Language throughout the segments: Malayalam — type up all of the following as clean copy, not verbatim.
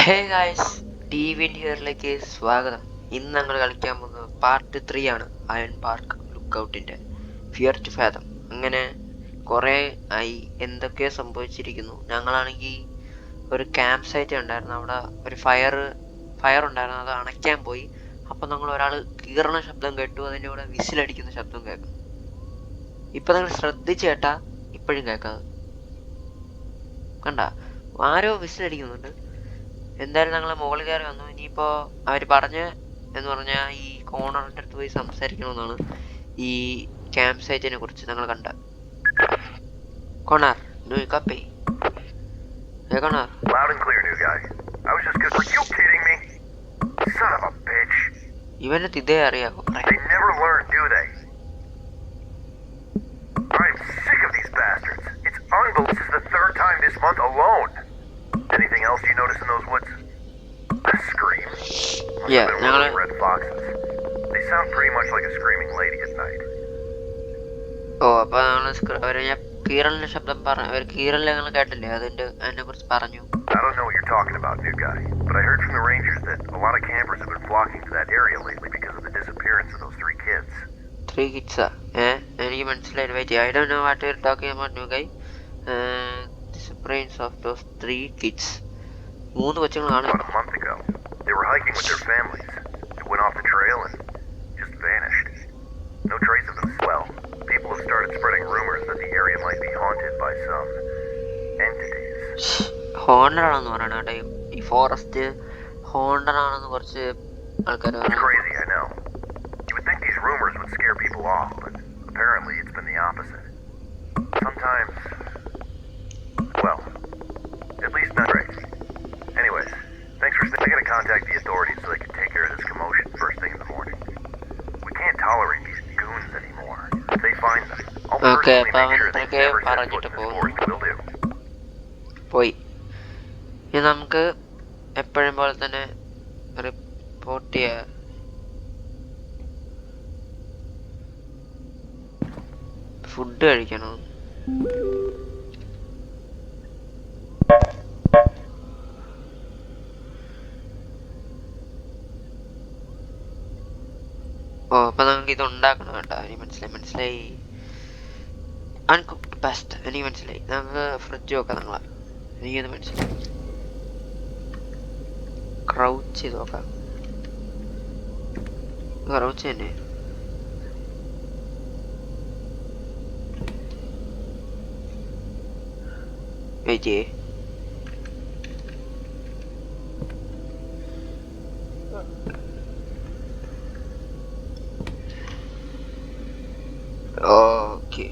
ഹേ ഗായ്സ്, ടീവിൻ ഹിയറിലേക്ക് സ്വാഗതം. ഇന്ന് ഞങ്ങൾ കളിക്കാൻ പോകുന്നത് പാർട്ട് 3 ആണ്. അയൺ പാർക്ക് ലുക്കൗട്ടിൻ്റെ ഫിയർ ടു ഫാതം. അങ്ങനെ കുറേ ആയി, എന്തൊക്കെയോ സംഭവിച്ചിരിക്കുന്നു. ഞങ്ങളാണെങ്കിൽ ഒരു ക്യാമ്പ് സൈറ്റ് ഉണ്ടായിരുന്നു, അവിടെ ഒരു ഫയർ ഉണ്ടായിരുന്നു, അത് അണയ്ക്കാൻ പോയി. അപ്പം ഞങ്ങൾ ഒരാൾ കീറണ ശബ്ദം കേട്ടു, അതിൻ്റെ കൂടെ വിസിലടിക്കുന്ന ശബ്ദം കേൾക്കും. ഇപ്പം നിങ്ങൾ ശ്രദ്ധിച്ച് കേട്ടാ ഇപ്പോഴും കേൾക്കാതെ കണ്ട, ആരോ വിസിലടിക്കുന്നുണ്ട്. എന്തായാലും ഞങ്ങൾ മുകളിൽ കയറി വന്നു. ഇനിയിപ്പോൾ അവർ പറഞ്ഞ് എന്ന് പറഞ്ഞാൽ ഈ കോണറിൻ്റെ അടുത്ത് പോയി സംസാരിക്കണമെന്നാണ് ഈ ക്യാമ്പ് സൈറ്റിനെ കുറിച്ച് ഞങ്ങൾ കണ്ട. കോണർ, കപ്പേ കോണർ. ഇവന് ഇതേ അറിയാവോ? Anything else you notice in those woods? A scream? Yeah, red foxes. They sound pretty much like a screaming lady at night. അപ്പൊ കീറലിന്റെ ശബ്ദം കീറൽ ഞങ്ങൾ കേട്ടില്ലേ, അതിനെ കുറിച്ച് പറഞ്ഞു. I don't know what you're talking about, new guy, but I heard from the rangers that a lot of campers have been flocking to that area lately because of the disappearance of those 3 kids. 3 kids? എനിക്ക് മനസ്സിലായി. Wait, I don't know what you're talking about, new guy. Disappearance of those 3 kids. 3 കൊച്ചുങ്ങളാണ്. About a month ago, they were hiking with their families. They went off the trail and just vanished. No trace of them. Well, people have started spreading rumors that the area might be haunted by some entities. Haunted ആണെന്ന് പറയണ കേട്ടോ, ഈ ഫോറസ്റ്റ് ഹോണ്ടഡ് ആണെന്ന് കുറച്ച് ആൾക്കാർ പറഞ്ഞു. It's crazy, I know. You would think these rumors would scare people off, but apparently it's been the opposite. Sometimes, well, at least not great. Anyways, thanks for staying. I gotta contact the authorities so they can take care of this commotion first thing in the morning. We can't tolerate these goons anymore. If they find them, I'll personally make sure they never set foot in this forest. Will do. പോയി. ഇനി നമുക്ക് എപ്പോഴും പോലെ തന്നെ റിപ്പോർട്ട് ചെയ്യാം. ഫുഡ് കഴിക്കണം. അപ്പൊ നമുക്ക് ഇത് ഉണ്ടാക്കണം കേട്ടോ. എനിക്ക് മനസ്സിലായി. അൺകുക്ക്ഡ് പാസ്ത എനിക്ക് മനസ്സിലായി. നമുക്ക് ഫ്രിഡ്ജ് നോക്കാം. എനിക്കത് മനസ്സിലായി. ക്രൗച്ച് ചെയ്ത് നോക്കാം. ക്രൗച്ച് തന്നെ. വെയിറ്റ്. ഓക്കെ,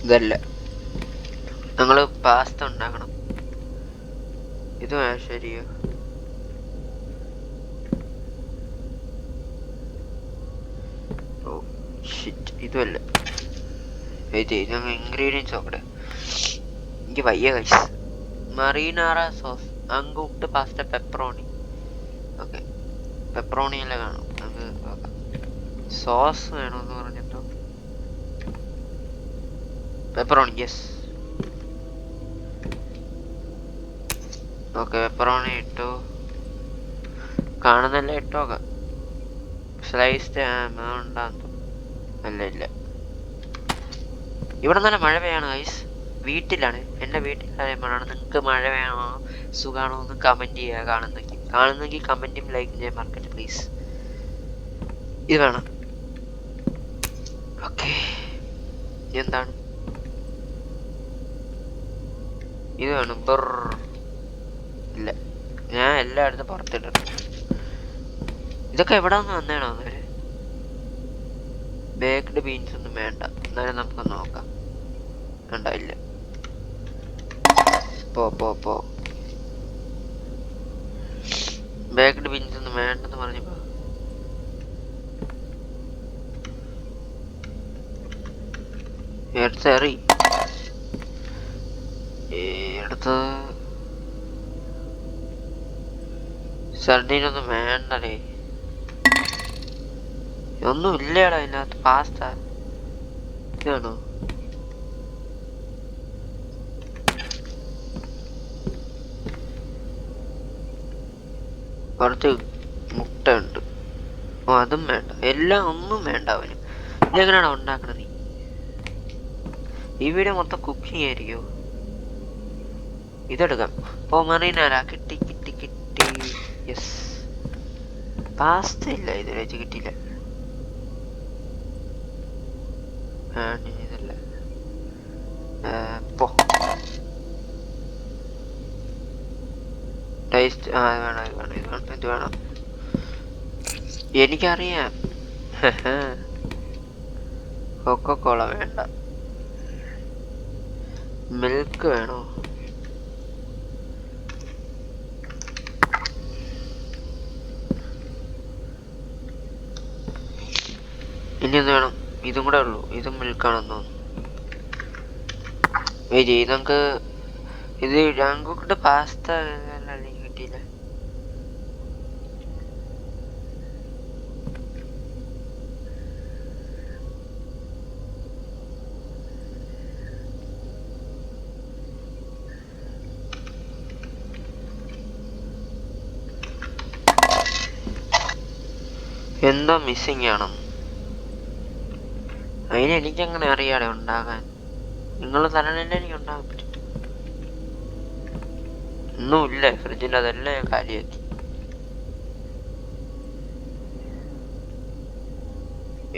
ഇതല്ല, ഞങ്ങൾ പാസ്ത ഉണ്ടാക്കണം. ഇത് ശരിയോ? ഓ ഷിറ്റ്, ഇതുമല്ല. ഞങ്ങൾ ഇൻഗ്രീഡിയൻസ് നോക്കട്ടെ. എനിക്ക് വയ്യ guys. Marinara sauce, uncooked pasta, pepperoni. Okay, pepperoni അല്ലേ കാണും. നമുക്ക് നോക്കാം. സോസ് വേണമെന്ന് പറഞ്ഞിട്ടോ. Pepperoni, yes. ഓക്കെ, പെപ്പറോണി ഇട്ടു. കാണുന്നല്ല ഇട്ടോക്കാം. സ്ലൈസ്ഡ് ഹാം ഉണ്ടാകും. ഇല്ല, ഇവിടെ നല്ല മഴ പെയ്യാണ് ഗൈസ്. വീട്ടിലാണ്, എൻ്റെ വീട്ടിലാണ്. നിങ്ങൾക്ക് മഴ വേണോ സുഖമാണോ എന്ന് കമൻറ്റ് ചെയ്യുക. കാണുന്നെങ്കിൽ കമൻറ്റും ലൈക്കും ചെയ്യാൻ മറക്കട്ടെ പ്ലീസ്. ഇത് വേണം. ഓക്കെ, എന്താണ് ഇത് വേണം. ഇല്ല, ഞാൻ എല്ലായിടത്തും പുറത്തിട്ടുണ്ട്. ഇതൊക്കെ എവിടെ നിന്ന് വന്നേണോ അവര്? ബേക്ക്ഡ് ബീൻസ് ഒന്നും വേണ്ട. എന്നാലും നമുക്ക് നോക്കാം. ഇല്ല, പോ. ബേക്ക്ഡ് ബീൻസ് ഒന്നും വേണ്ടെന്ന് പറഞ്ഞപ്പോ എടുത്ത് സർദീനൊന്നും വേണ്ടേ. ഒന്നും ഇല്ലേടാ അതിനകത്ത്. പാസ്ത ഇതാണോ? കുറച്ച് മുട്ട ഉണ്ട്. ഓ അതും വേണ്ട, എല്ലാം ഒന്നും വേണ്ട അവന്. ഇതെങ്ങനെയാണോ ഉണ്ടാക്കണത് നീ? ഈ വീഡിയോ മൊത്തം കുക്കിംഗ് ആയിരിക്കോ? ഇതെടുക്കാം. ഓ മറീനാരാ, കിട്ടി കിട്ടി കിട്ടി. യെസ്, പാസ്ത ഇല്ല, ഇത് വെച്ച് കിട്ടിയില്ല. ഇതല്ല ടേസ്റ്റ്. ഇത് വേണം, ഇത് വേണം, ഇത് വേണം, ഇത് വേണം. എനിക്കറിയാം. കൊക്കോള വേണ്ട, മിൽക്ക് വേണോ? ഇനി എന്ത് വേണം? ഇതും കൂടെ ഉള്ളൂ. ഇതും മിൽക്കാണെന്ന് തോന്നുന്നു. വെയിറ്റ്, നമുക്ക് ഇത് ഞങ്ങൾക്ക് പാസ്ത അല്ലെങ്കിൽ കിട്ടിയില്ല. എന്തോ മിസ്സിങ് ആണ്. അതിന് എനിക്കങ്ങനെ അറിയാതെ ഉണ്ടാകാൻ. നിങ്ങൾ തരണല്ലേ എനിക്ക് ഉണ്ടാകാൻ പറ്റും. ഒന്നുമില്ല ഫ്രിഡ്ജിൻ്റെ, അതെല്ലാം ഞാൻ കാര്യമാക്കി.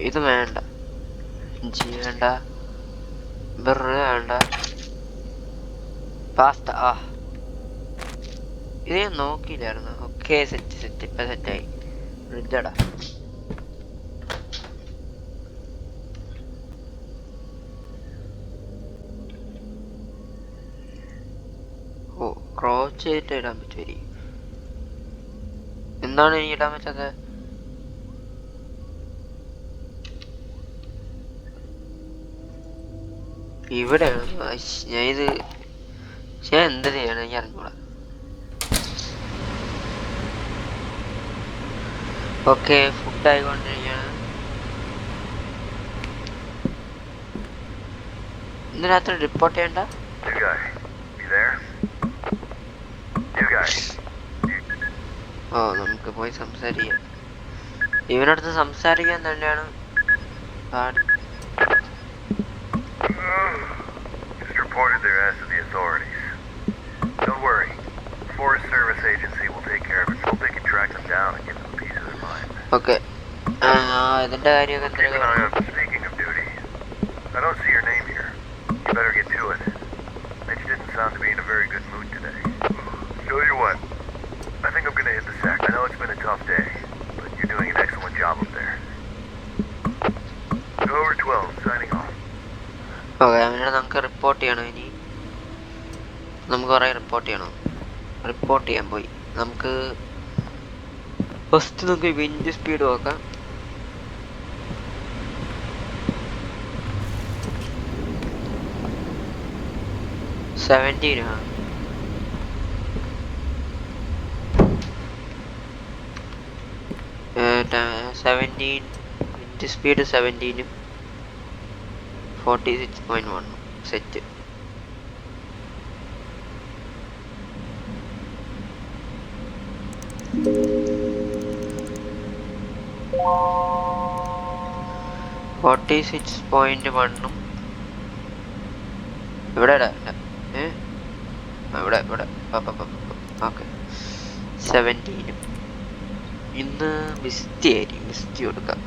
ഇത് വേണ്ട, ഇഞ്ചി വേണ്ട, ബെറ് വേണ്ട, പാസ്ത. ഇത് ഞാൻ നോക്കിയില്ലായിരുന്നു. ഓക്കെ, സെറ്റ് സെറ്റ്, ഇപ്പം സെറ്റായി. ഫ്രിഡ്ജടാ. ഓ, ക്രോച്ച് ചെയ്തിട്ട് ഇടാൻ പറ്റുമായിരിക്കും. എന്താണ് എനിക്ക് ഇടാൻ പറ്റത്? ഇവിടെയാണ്. ഞാൻ എന്ത് ചെയ്യണം എനിക്ക് അറിഞ്ഞൂടാ. ഓക്കെ, ഫുഡ് ആയിക്കൊണ്ടിരിക്കുകയാണ്. ഇന്ന് രാത്രി റിപ്പോർട്ട് ചെയ്യണ്ട. ഓ, നമുക്ക് പോയി സംസാരിക്കാം. ഇവനടുത്ത് സംസാരിക്കാൻ തന്നെയാണ് പാട്. Just reported their ass to the authorities. Don't worry. The Forest Service Agency will take care of it. Hope they can track them down and give them a piece of their mind. Okay. ഇതിന്റെ കാര്യമൊക്കെ Keep an eye on. Speaking of duty, I don't see your name here. You better get to it. Mitch didn't sound to be in a very good mood today. Tell you what, I think I'm gonna hit the sack. I know it's been a tough day, but you're doing an excellent job up there. Over 12, signing off. Okay, അങ്ങനെ നമുക്ക് റിപ്പോർട്ട് ചെയ്യണം. ഇനി നമുക്ക് കുറേ റിപ്പോർട്ട് ചെയ്യണം. റിപ്പോർട്ട് ചെയ്യാൻ പോയി. നമുക്ക് ഫസ്റ്റ് നമുക്ക് വിൻഡ് സ്പീഡ് നോക്കാം. സെവൻറ്റീനാണ്. വിൻഡ് സ്പീഡ് 17-ഉം 46.1 സെറ്റ്. .1 ഇവിടെ ഇവിടെ ഓക്കെ. 17-ഉം. ഇന്ന് മിസ്റ്റി ആയിരിക്കും. മിസ്റ്റി കൊടുക്കാം.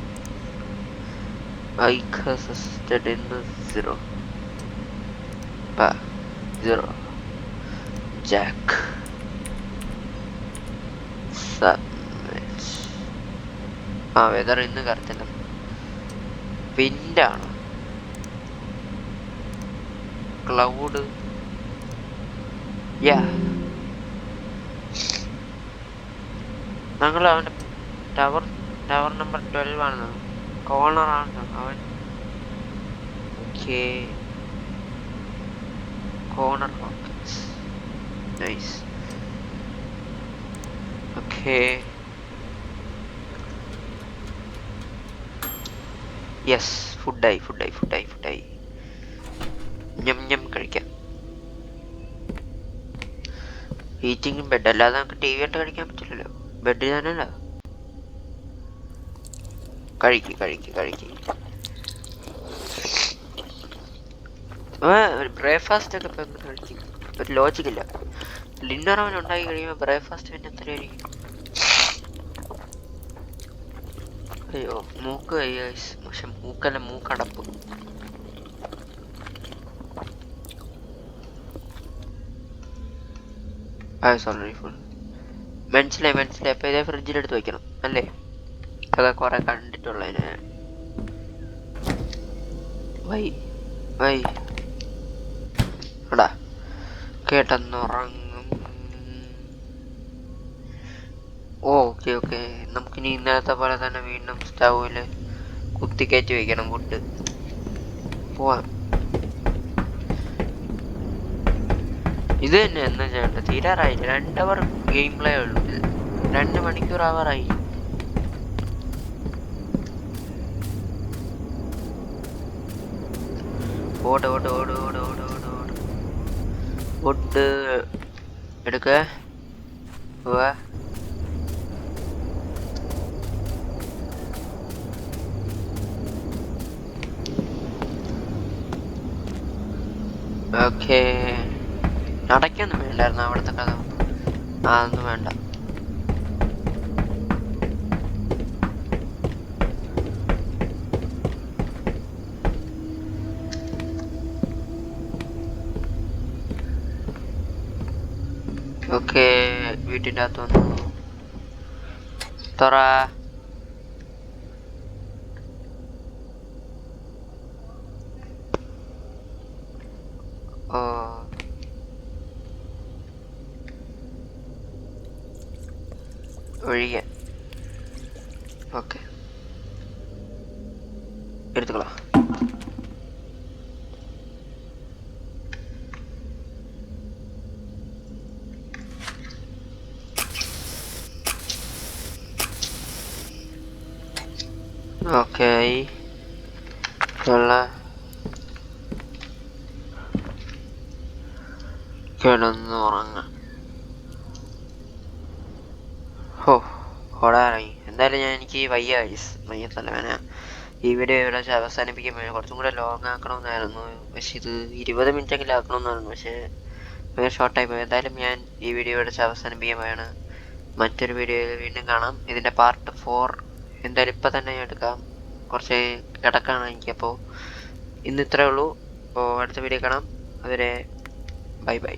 സസ്റ്റഡ് ഇന്ന് 0 ജാക്ക് വെതർ ഇന്ന് കറക്റ്റല്ല. വിൻഡാണ്, ക്ലൗഡ്. ഞങ്ങൾ അവൻ്റെ ടവർ നമ്പർ 12 ആണ്. കോർണറാണ് അവൻ. Okay, corner. Nice. Okay, yes. ഫുഡായി. ഞം കഴിക്കാം. ഈറ്റിംഗ് ബെഡ്, അല്ലാതെ നമുക്ക് ടി വി ആയിട്ട് കഴിക്കാൻ പറ്റില്ലല്ലോ. ബെഡ് ഞാനല്ല. കഴിക്ക്. ബ്രേക്ക്ഫാസ്റ്റ് ഒക്കെ ഇപ്പം എങ്ങനെ കഴിക്കും? ഒരു ലോജിക്കില്ല. ഡിന്നർ അവൻ ഉണ്ടാക്കി കഴിയുമ്പോൾ ബ്രേക്ക്ഫാസ്റ്റ് പിന്നെ എത്രയായിരിക്കും? അയ്യോ മൂക്ക് അയ്യോ പക്ഷെ മൂക്കല്ല, മൂക്കടപ്പ്. സോറി ഫുൾ മനസ്സിലായി. അപ്പൊ ഇതേ ഫ്രിഡ്ജിലെടുത്ത് വെക്കണം അല്ലേ? ഇതൊക്കെ കുറെ കണ്ടിട്ടുള്ളതിന്. വൈ എടാ കേട്ടെന്നുറങ്ങും. ഓക്കെ നമുക്കിനി ഇന്നലത്തെ പോലെ തന്നെ വീണ്ടും സ്റ്റൗവില് കുത്തിക്കയറ്റി വെക്കണം ഫുഡ്. പോവാം. ഇത് തന്നെ എന്നാ ചെയ്യണ്ട? തീരാറായില്ല. 2 അവർ ഗെയിം പ്ലേ ഉള്ളൂ. 2 മണിക്കൂർ ആവാറായി. ഓട് ഫുഡ് എടുക്ക. ഓക്കെ അടയ്ക്കൊന്നും വേണ്ടായിരുന്നു അവിടുത്തെ കഥ. അതൊന്നും വേണ്ട. ഓക്കെ വീട്ടിൻ്റെ അകത്ത് വന്നു. തുറ. ഒഴികെ. ഓക്കെ എടുത്തുകളാം. ഓക്കെ കിടന്ന് ഉറങ്ങാം. ഓടാറായി. എന്തായാലും എനിക്ക് വയ്യ തലവേന. ഈ വീഡിയോ ഇവിടെ അവസാനിപ്പിക്കാൻ വേണ്ടി കുറച്ചും കൂടെ ലോങ് ആക്കണമെന്നായിരുന്നു. പക്ഷെ ഇത് 20 മിനിറ്റെങ്കിലും ആക്കണമെന്നായിരുന്നു. പക്ഷേ ഭയങ്കര ഷോർട്ടായി പോയി. എന്തായാലും ഞാൻ ഈ വീഡിയോ ഇവിടെ അവസാനിപ്പിക്കാൻ പോയാണ്. മറ്റൊരു വീഡിയോയിൽ വീണ്ടും കാണാം. ഇതിൻ്റെ പാർട്ട് 4 എന്തായാലും ഇപ്പം തന്നെ എടുക്കാം. കുറച്ച് കിടക്കാണ് എനിക്ക്. അപ്പോൾ ഇന്ന് ഇത്രേ ഉള്ളൂ. അപ്പോൾ അടുത്ത വീഡിയോ കാണാം. അതുവരെ ബൈ.